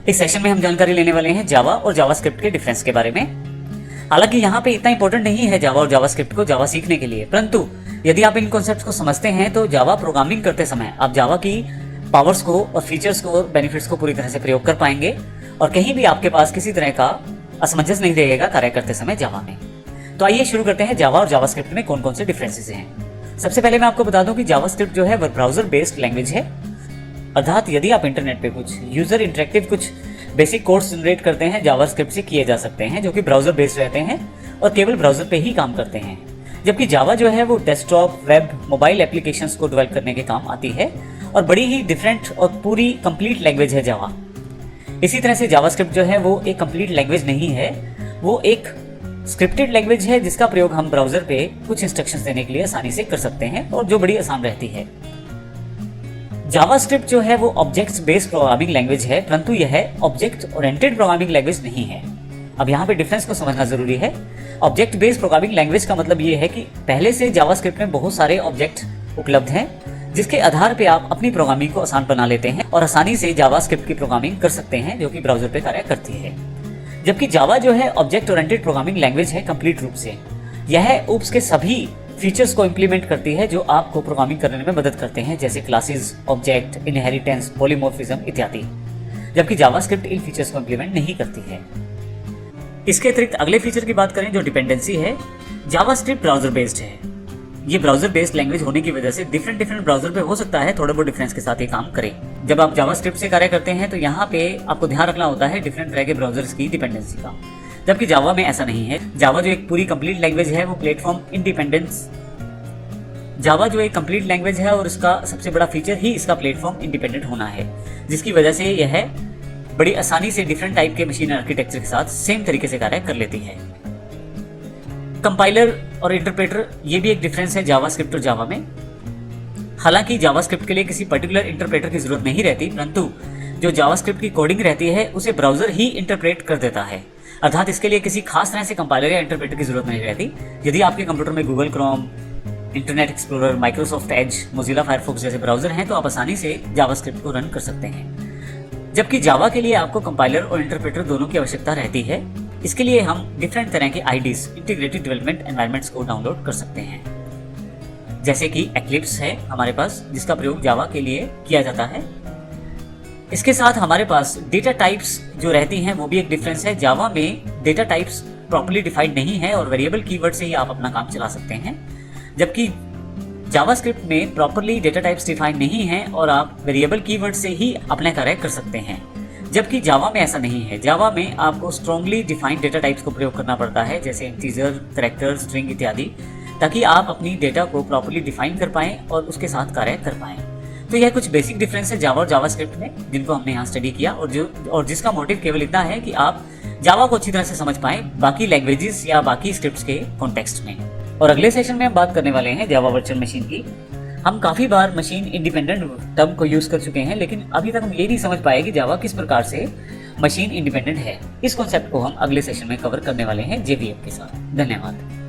इस सेशन में हम जानकारी लेने वाले हैं जावा और जावास्क्रिप्ट के डिफरेंस के बारे में। हालांकि यहाँ पे इतना इंपॉर्टेंट नहीं है जावा और जावास्क्रिप्ट को जावा सीखने के लिए, परंतु यदि आप इन कॉन्सेप्ट्स को समझते हैं तो जावा प्रोग्रामिंग करते समय आप जावा की पावर्स को और फीचर्स को और बेनिफिट्स को पूरी तरह से प्रयोग कर पाएंगे और कहीं भी आपके पास किसी तरह का असमंजस नहीं रहेगा कार्य करते समय जावा में। तो आइए शुरू करते हैं जावा और जावास्क्रिप्ट में कौन कौन से डिफरेंसेस हैं। सबसे पहले मैं आपको बता दूं कि जावास्क्रिप्ट जो है वह ब्राउजर बेस्ड लैंग्वेज है, अर्थात यदि आप इंटरनेट पे कुछ यूजर इंटरेक्टिव कुछ बेसिक कोड्स जनरेट करते हैं जावास्क्रिप्ट से किए जा सकते हैं, जो कि ब्राउजर बेस्ड रहते हैं और केवल ब्राउजर पे ही काम करते हैं। जबकि जावा जो है वो डेस्कटॉप, वेब, मोबाइल एप्लीकेशंस को डेवलप करने के काम आती है और बड़ी ही डिफरेंट और पूरी कंप्लीट लैंग्वेज है जावा। इसी तरह से जावास्क्रिप्ट जो है वो एक कंप्लीट लैंग्वेज नहीं है, वो एक स्क्रिप्टेड लैंग्वेज है जिसका प्रयोग हम ब्राउजर पे कुछ इंस्ट्रक्शंस देने के लिए आसानी से कर सकते हैं और जो बड़ी आसान रहती है। जावास्क्रिप्ट जो है वो ऑब्जेक्ट्स बेस्ड प्रोग्रामिंग लैंग्वेज है, परंतु यह ऑब्जेक्ट ओरिएंटेड प्रोग्रामिंग लैंग्वेज नहीं है। अब यहाँ पे डिफरेंस को समझना जरूरी है। ऑब्जेक्ट बेस्ड प्रोग्रामिंग लैंग्वेज का मतलब ये है कि पहले से जावास्क्रिप्ट में बहुत सारे ऑब्जेक्ट उपलब्ध हैं जिसके आधार पे आप अपनी प्रोग्रामिंग को आसान बना लेते हैं और आसानी से जावास्क्रिप्ट की प्रोग्रामिंग कर सकते हैं जो कि ब्राउजर पे कार्य करती है। जबकि जावा जो है ऑब्जेक्ट ओरिएंटेड प्रोग्रामिंग लैंग्वेज है कंप्लीट रूप से। यह ऊप्स के सभी फीचर्स को इंप्लीमेंट करती है जो आपको प्रोग्रामिंग करने में मदद करते हैं, जैसे क्लासेस, ऑब्जेक्ट, इनहेरिटेंस, पॉलीमॉर्फिज्म इत्यादि। जबकि जावास्क्रिप्ट इन फीचर्स को इंप्लीमेंट नहीं करती है। इसके अतिरिक्त अगले फीचर की बात करें जो डिपेंडेंसी है, जावास्क्रिप्ट ब्राउजर बेस्ड है। ये ब्राउजर बेस्ड लैंग्वेज होने की वजह से डिफरेंट ब्राउजर पे हो सकता है थोड़े बहुत डिफरेंस के साथ ये काम करे। जब आप जावास्क्रिप्ट से कार्य करते हैं तो यहाँ पे आपको ध्यान रखना होता है डिफरेंट तरह के ब्राउजर्स की डिपेंडेंसी का, जबकि जावा में ऐसा नहीं है। जावा जो एक पूरी कंप्लीट लैंग्वेज है वो प्लेटफॉर्म इंडिपेंडेंस, जावा जो एक कंप्लीट लैंग्वेज है और इसका सबसे बड़ा फीचर ही इसका प्लेटफॉर्म इंडिपेंडेंट होना है, जिसकी वजह से यह बड़ी आसानी से डिफरेंट टाइप के मशीन आर्किटेक्चर के साथ सेम तरीके से कार्य कर लेती है। कंपाइलर और इंटरप्रेटर ये भी एक डिफरेंस है जावास्क्रिप्ट और जावा में। हालांकि जावास्क्रिप्ट के लिए किसी पर्टिकुलर इंटरप्रेटर की जरूरत नहीं रहती, परंतु जो जावास्क्रिप्ट की कोडिंग रहती है उसे ब्राउजर ही इंटरप्रेट कर देता है, अर्थात इसके लिए किसी खास तरह से कंपाइलर या इंटरप्रेटर की जरूरत नहीं रहती। यदि आपके कंप्यूटर में Google Chrome, internet explorer, Microsoft Edge, Mozilla Firefox जैसे ब्राउजर हैं तो आप आसानी से जावास्क्रिप्ट को रन कर सकते हैं। जबकि जावा के लिए आपको कंपाइलर और इंटरप्रेटर दोनों की आवश्यकता रहती है। इसके लिए हम डिफरेंट तरह के आईडीज, इंटीग्रेटेड डेवलपमेंट एनवायरनमेंट्स को डाउनलोड कर सकते हैं, जैसे कि एक्लिप्स है हमारे पास जिसका प्रयोग जावा के लिए किया जाता है। इसके साथ हमारे पास डेटा टाइप्स जो रहती हैं वो भी एक डिफरेंस है। जावा में डेटा टाइप्स प्रॉपर्ली डिफाइंड नहीं है और वेरिएबल कीवर्ड से ही आप अपना काम चला सकते हैं, जबकि जावास्क्रिप्ट में प्रॉपर्ली डेटा टाइप्स डिफाइंड नहीं है और आप वेरिएबल कीवर्ड से ही अपना कार्य कर सकते हैं। जबकि जावा में ऐसा नहीं है। जावा में आपको स्ट्रांगली डिफाइंड डेटा टाइप्स को प्रयोग करना पड़ता है, जैसे इंटीजर, कैरेक्टर, स्ट्रिंग इत्यादि, ताकि आप अपनी डेटा को प्रॉपर्ली डिफाइन कर पाएं और उसके साथ कार्य कर पाएं। तो यह कुछ बेसिक डिफरेंस है जावा और जावास्क्रिप्ट में जिनको हमने यहाँ स्टडी किया और जिसका मोटिव केवल इतना है कि आप जावा को अच्छी तरह से समझ पाएं बाकी लैंग्वेजेस या बाकी स्क्रिप्ट्स के कॉन्टेक्स्ट में। और अगले सेशन में हम बात करने वाले हैं जावा वर्चुअल मशीन की। हम काफी बार मशीन इंडिपेंडेंट टर्म को यूज कर चुके हैं, लेकिन अभी तक हम ये नहीं समझ पाए कि जावा किस प्रकार से मशीन इंडिपेंडेंट है। इस कॉन्सेप्ट को हम अगले सेशन में कवर करने वाले हैं जेवीएफ के साथ। धन्यवाद।